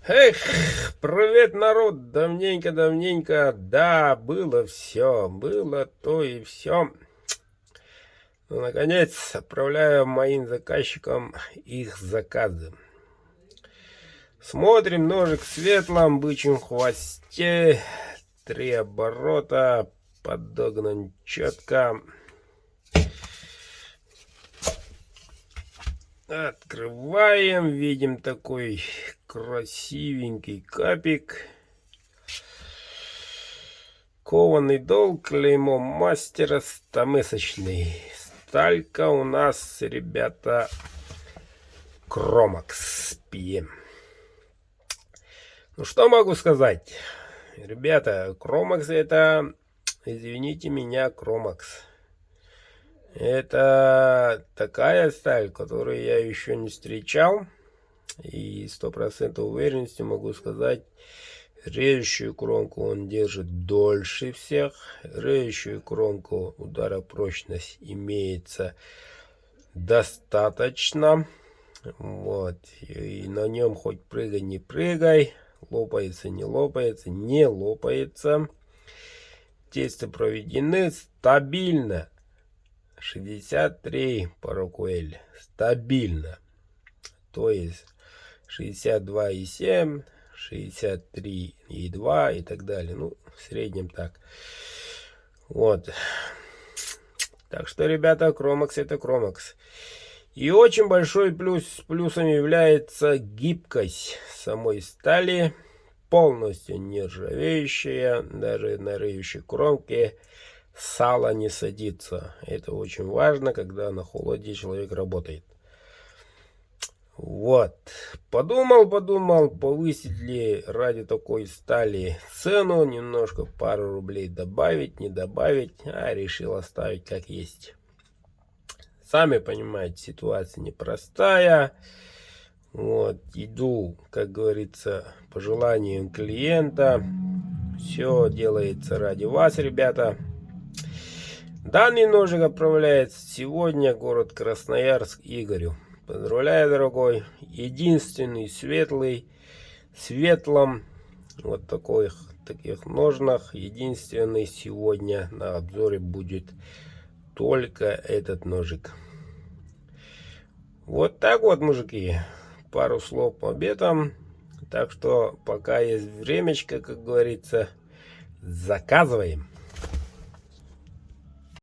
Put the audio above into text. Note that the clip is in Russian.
Эх, привет, народ! Давненько, да, было все, было то и все. Но, наконец, отправляю моим заказчикам их заказы. Смотрим, ножик в светлом, бычьем хвосте, 3 оборота, подогнан четко. Открываем, видим такой красивенький капик. Кованый дол, клеймо мастера, 100-месячный. Сталька у нас, ребята, Кромакс PM. Ну что могу сказать? Ребята, Кромакс это, извините меня, Кромакс. Это такая сталь, которую я еще не встречал. И 100% уверенностью могу сказать, режущую кромку он держит дольше всех. Режущую кромку ударопрочность имеется достаточно. Вот. И на нем хоть прыгай, не прыгай. Лопается, не лопается, не лопается. Тесты проведены стабильно. 63 по Рокуэль. Стабильно. То есть 62,7, 63,2 и так далее. Ну, в среднем так. Вот. Так что, ребята, Кромакс это Кромакс. И очень большой плюсом является гибкость самой стали. Полностью нержавеющая. Даже на режущей кромке сало не садится. Это очень важно, когда на холоде человек работает. Вот. Подумал, повысить ли ради такой стали цену, немножко пару рублей добавить, не добавить, а решил оставить как есть. Сами понимаете, ситуация непростая. Вот, иду, как говорится, по желанию клиента. Все делается ради вас, ребята. Данный ножик отправляется сегодня в город Красноярск Игорю. Поздравляю, дорогой. Единственный светлый, светлом, вот таких ножнах. Единственный сегодня на обзоре будет только этот ножик. Вот так вот, мужики. Пару слов по обетам. Так что пока есть времечко, как говорится, заказываем.